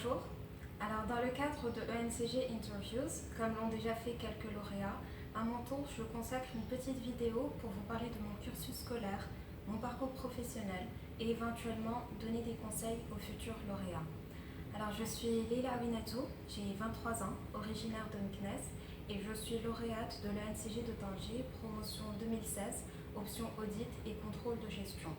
Bonjour. Alors dans le cadre de ENCG Interviews, comme l'ont déjà fait quelques lauréats, à mon tour je consacre une petite vidéo pour vous parler de mon cursus scolaire, mon parcours professionnel et éventuellement donner des conseils aux futurs lauréats. Alors je suis Leila Winatou, j'ai 23 ans, originaire de Meknès et je suis lauréate de l'ENCG de Tanger, promotion 2016, option audit et contrôle de gestion.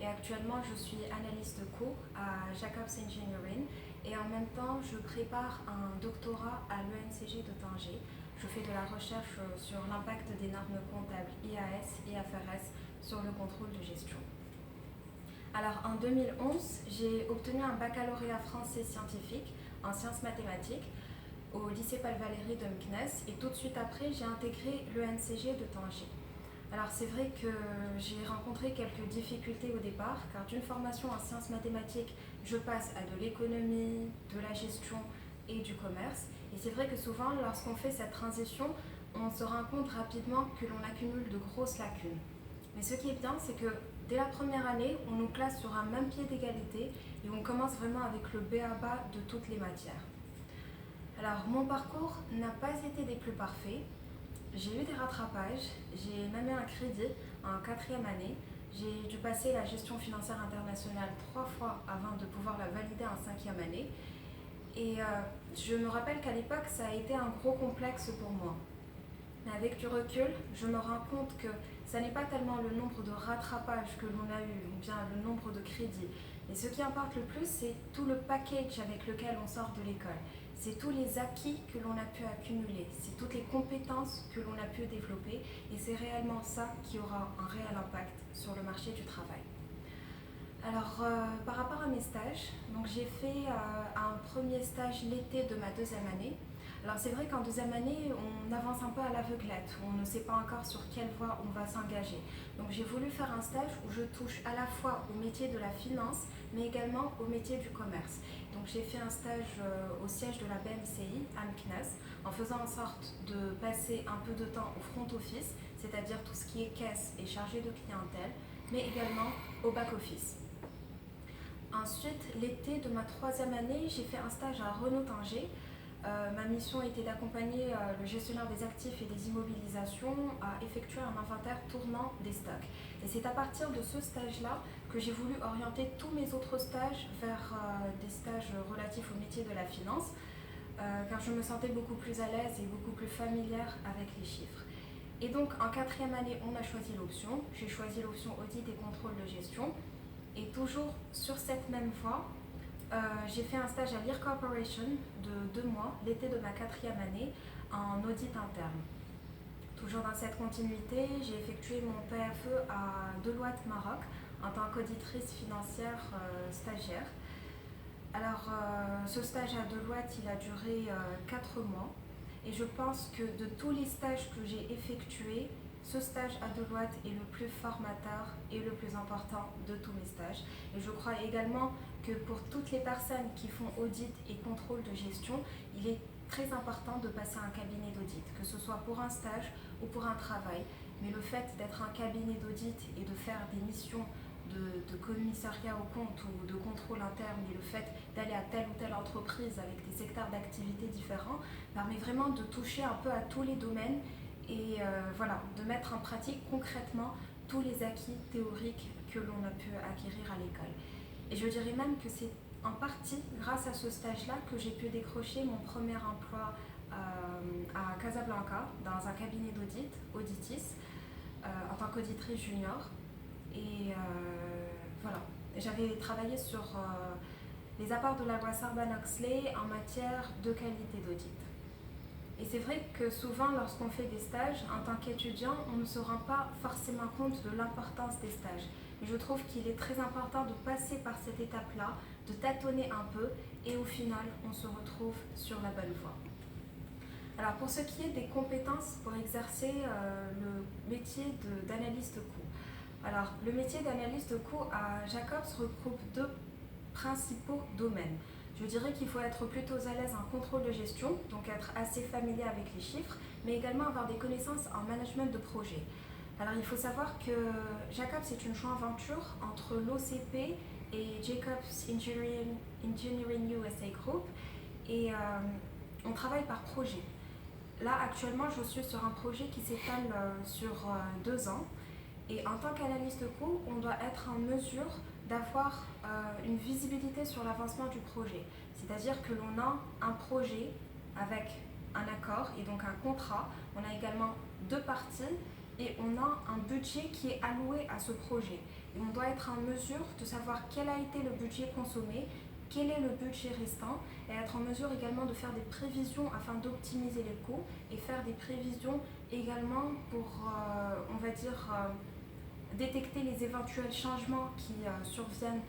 Et actuellement, je suis analyste co à Jacobs Engineering et en même temps, je prépare un doctorat à l'ENCG de Tanger. Je fais de la recherche sur l'impact des normes comptables IAS et FRS sur le contrôle de gestion. Alors en 2011, j'ai obtenu un baccalauréat français scientifique en sciences mathématiques au lycée Paul Valéry de Meknès et tout de suite après, j'ai intégré l'ENCG de Tanger. Alors c'est vrai que j'ai rencontré quelques difficultés au départ, car d'une formation en sciences mathématiques, je passe à de l'économie, de la gestion et du commerce. Et c'est vrai que souvent, lorsqu'on fait cette transition, on se rend compte rapidement que l'on accumule de grosses lacunes. Mais ce qui est bien, c'est que dès la première année, on nous classe sur un même pied d'égalité et on commence vraiment avec le b.a.-ba de toutes les matières. Alors mon parcours n'a pas été des plus parfaits. J'ai eu des rattrapages, j'ai même eu un crédit en 4e année. J'ai dû passer la gestion financière internationale 3 fois avant de pouvoir la valider en 5e année. Et je me rappelle qu'à l'époque, ça a été un gros complexe pour moi. Mais avec du recul, je me rends compte que ça n'est pas tellement le nombre de rattrapages que l'on a eu, ou bien le nombre de crédits. Mais ce qui importe le plus, c'est tout le package avec lequel on sort de l'école. C'est tous les acquis que l'on a pu accumuler, c'est toutes les compétences que l'on a pu développer et c'est réellement ça qui aura un réel impact sur le marché du travail. Alors, par rapport à mes stages, donc j'ai fait un premier stage l'été de ma 2e année. Alors c'est vrai qu'en 2e année, on avance un peu à l'aveuglette, on ne sait pas encore sur quelle voie on va s'engager. Donc j'ai voulu faire un stage où je touche à la fois au métier de la finance, mais également au métier du commerce. Donc j'ai fait un stage au siège de la BMCI à Meknès, en faisant en sorte de passer un peu de temps au front office, c'est-à-dire tout ce qui est caisse et chargé de clientèle, mais également au back-office. Ensuite, l'été de ma 3e année, j'ai fait un stage à Renault Tanger. Ma mission était d'accompagner le gestionnaire des actifs et des immobilisations à effectuer un inventaire tournant des stocks. Et c'est à partir de ce stage-là que j'ai voulu orienter tous mes autres stages vers des stages relatifs au métier de la finance, car je me sentais beaucoup plus à l'aise et beaucoup plus familière avec les chiffres. Et donc en 4e année, on a choisi l'option. J'ai choisi l'option audit et contrôle de gestion. Et toujours sur cette même voie, j'ai fait un stage à Lear Corporation de 2 mois, l'été de ma 4e année, en audit interne. Toujours dans cette continuité, j'ai effectué mon PFE à Deloitte Maroc en tant qu'auditrice financière stagiaire. Alors, ce stage à Deloitte, il a duré 4 mois. Et je pense que de tous les stages que j'ai effectués, ce stage à Deloitte est le plus formateur et le plus important de tous mes stages. Et je crois également que pour toutes les personnes qui font audit et contrôle de gestion, il est très important de passer un cabinet d'audit, que ce soit pour un stage ou pour un travail. Mais le fait d'être un cabinet d'audit et de faire des missions de commissariat au compte ou de contrôle interne et le fait d'aller à telle ou telle entreprise avec des secteurs d'activité différents permet vraiment de toucher un peu à tous les domaines et voilà, de mettre en pratique concrètement tous les acquis théoriques que l'on a pu acquérir à l'école. Et je dirais même que c'est en partie grâce à ce stage-là que j'ai pu décrocher mon premier emploi à Casablanca dans un cabinet d'audit, Auditis, en tant qu'auditrice junior. Et voilà, j'avais travaillé sur les apports de la loi Sarbanes-Oxley en matière de qualité d'audit. Et c'est vrai que souvent, lorsqu'on fait des stages, en tant qu'étudiant, on ne se rend pas forcément compte de l'importance des stages. Et je trouve qu'il est très important de passer par cette étape-là, de tâtonner un peu, et au final, on se retrouve sur la bonne voie. Alors, pour ce qui est des compétences pour exercer le métier d'analyste coût. Alors, le métier d'analyste coût à Jacobs regroupe 2 principaux domaines. Je dirais qu'il faut être plutôt à l'aise en contrôle de gestion, donc être assez familier avec les chiffres, mais également avoir des connaissances en management de projet. Alors il faut savoir que Jacobs c'est une joint venture entre l'OCP et Jacobs Engineering USA Group et on travaille par projet. Là actuellement je suis sur un projet qui s'étale sur 2 ans et en tant qu'analyste coût on doit être en mesure d'avoir une visibilité sur l'avancement du projet. C'est-à-dire que l'on a un projet avec un accord et donc un contrat, on a également 2 parties et on a un budget qui est alloué à ce projet. Et on doit être en mesure de savoir quel a été le budget consommé, quel est le budget restant, et être en mesure également de faire des prévisions afin d'optimiser les coûts et faire des prévisions également pour, on va dire, détecter les éventuels changements qui surviennent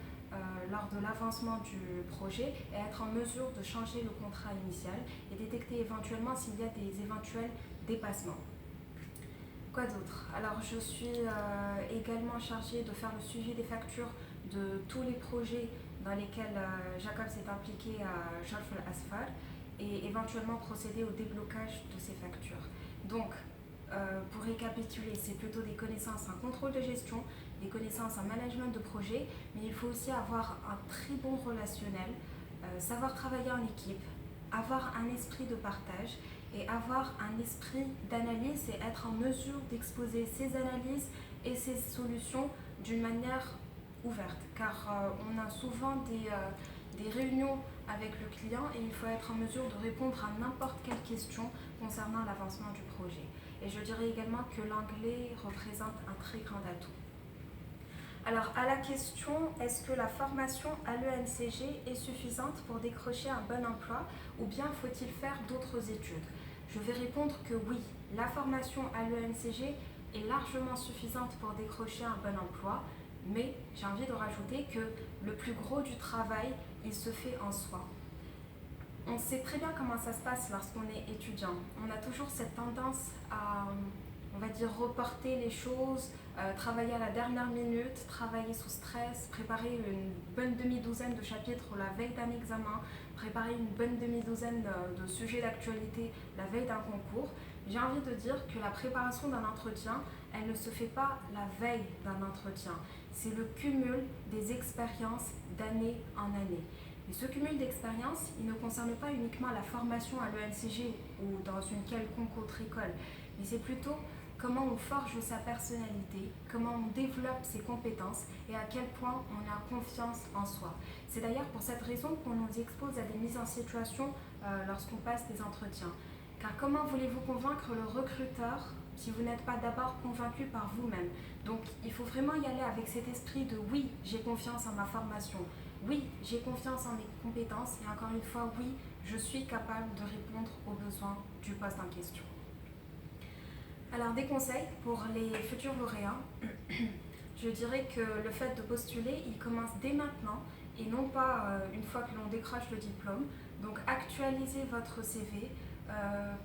lors de l'avancement du projet et être en mesure de changer le contrat initial et détecter éventuellement s'il y a des éventuels dépassements. Quoi d'autre? Alors je suis également chargée de faire le suivi des factures de tous les projets dans lesquels Jacobs est impliqué à Scholfel Asphalt et éventuellement procéder au déblocage de ces factures. Donc, pour récapituler, c'est plutôt des connaissances en contrôle de gestion, des connaissances en management de projet, mais il faut aussi avoir un très bon relationnel, savoir travailler en équipe, avoir un esprit de partage et avoir un esprit d'analyse et être en mesure d'exposer ses analyses et ses solutions d'une manière ouverte. Car on a souvent des réunions avec le client et il faut être en mesure de répondre à n'importe quelle question concernant l'avancement du projet. Et je dirais également que l'anglais représente un très grand atout. Alors, à la question, est-ce que la formation à l'ENCG est suffisante pour décrocher un bon emploi ou bien faut-il faire d'autres études? Je vais répondre que oui, la formation à l'ENCG est largement suffisante pour décrocher un bon emploi, mais j'ai envie de rajouter que le plus gros du travail, il se fait en soi. On sait très bien comment ça se passe lorsqu'on est étudiant. On a toujours cette tendance à, on va dire, reporter les choses, travailler à la dernière minute, travailler sous stress, préparer une bonne demi-douzaine de chapitres la veille d'un examen, préparer une bonne demi-douzaine de sujets d'actualité la veille d'un concours. J'ai envie de dire que la préparation d'un entretien, elle ne se fait pas la veille d'un entretien. C'est le cumul des expériences d'année en année. Et ce cumul d'expériences, il ne concerne pas uniquement la formation à l'ENCG ou dans une quelconque autre école, mais c'est plutôt comment on forge sa personnalité, comment on développe ses compétences et à quel point on a confiance en soi. C'est d'ailleurs pour cette raison qu'on nous expose à des mises en situation lorsqu'on passe des entretiens. Car comment voulez-vous convaincre le recruteur si vous n'êtes pas d'abord convaincu par vous-même? Donc il faut vraiment y aller avec cet esprit de oui, j'ai confiance en ma formation. Oui, j'ai confiance en mes compétences et encore une fois, oui, je suis capable de répondre aux besoins du poste en question. Alors, des conseils pour les futurs lauréats. Je dirais que le fait de postuler, il commence dès maintenant et non pas une fois que l'on décroche le diplôme. Donc, actualisez votre CV,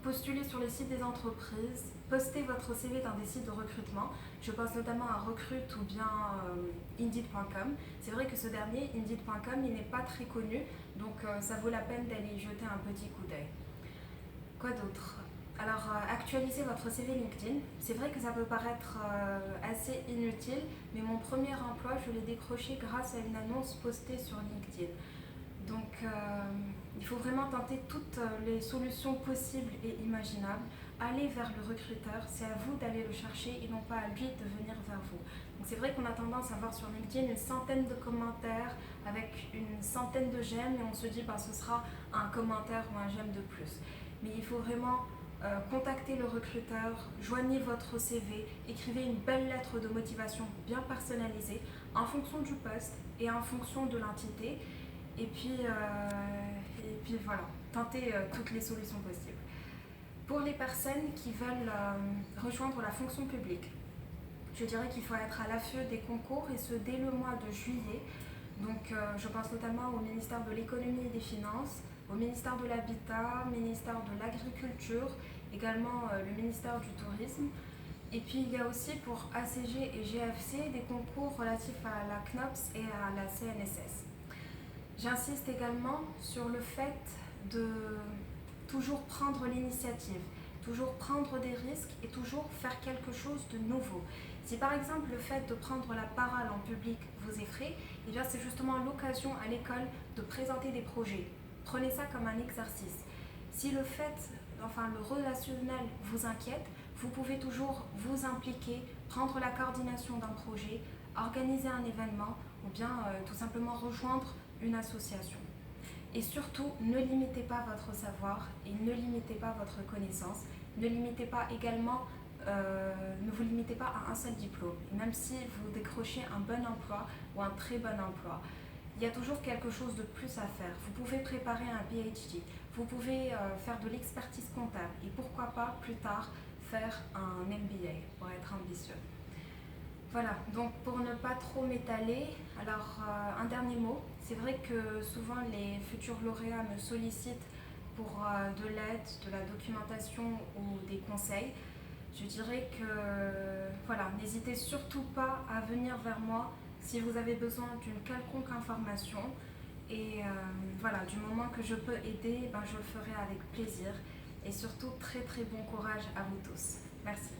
postulez sur les sites des entreprises, postez votre CV dans des sites de recrutement. Je pense notamment à Recrute ou bien Indeed.com. C'est vrai que ce dernier, Indeed.com, il n'est pas très connu, donc ça vaut la peine d'aller y jeter un petit coup d'œil. Quoi d'autre? Alors, actualisez votre CV LinkedIn. C'est vrai que ça peut paraître assez inutile, mais mon premier emploi, je l'ai décroché grâce à une annonce postée sur LinkedIn. Donc, il faut vraiment tenter toutes les solutions possibles et imaginables. Allez vers le recruteur, c'est à vous d'aller le chercher et non pas à lui de venir vers vous. Donc, c'est vrai qu'on a tendance à voir sur LinkedIn une centaine de commentaires avec une centaine de j'aime et on se dit ce sera un commentaire ou un j'aime de plus. Mais il faut vraiment contacter le recruteur, joignez votre CV, écrivez une belle lettre de motivation bien personnalisée en fonction du poste et en fonction de l'entité. Et puis voilà, tentez toutes les solutions possibles. Pour les personnes qui veulent rejoindre la fonction publique, je dirais qu'il faut être à l'affût des concours et ce dès le mois de juillet. Donc je pense notamment au ministère de l'économie et des finances, au ministère de l'habitat, au ministère de l'agriculture, également le ministère du tourisme. Et puis il y a aussi pour ACG et GFC des concours relatifs à la CNOPS et à la CNSS. J'insiste également sur le fait de toujours prendre l'initiative, toujours prendre des risques et toujours faire quelque chose de nouveau. Si par exemple le fait de prendre la parole en public vous effraie, eh bien c'est justement l'occasion à l'école de présenter des projets. Prenez ça comme un exercice. Si le relationnel vous inquiète, vous pouvez toujours vous impliquer, prendre la coordination d'un projet, organiser un événement ou bien tout simplement rejoindre une association. Et surtout, ne limitez pas votre savoir et ne limitez pas votre connaissance. Ne vous limitez pas à un seul diplôme. Même si vous décrochez un bon emploi ou un très bon emploi, il y a toujours quelque chose de plus à faire. Vous pouvez préparer un PhD, vous pouvez faire de l'expertise comptable et pourquoi pas plus tard faire un MBA pour être ambitieux. Voilà, donc pour ne pas trop m'étaler, alors un dernier mot. C'est vrai que souvent les futurs lauréats me sollicitent pour de l'aide, de la documentation ou des conseils. Je dirais que voilà, n'hésitez surtout pas à venir vers moi si vous avez besoin d'une quelconque information. Et voilà, du moment que je peux aider, je le ferai avec plaisir. Et surtout, très très bon courage à vous tous. Merci.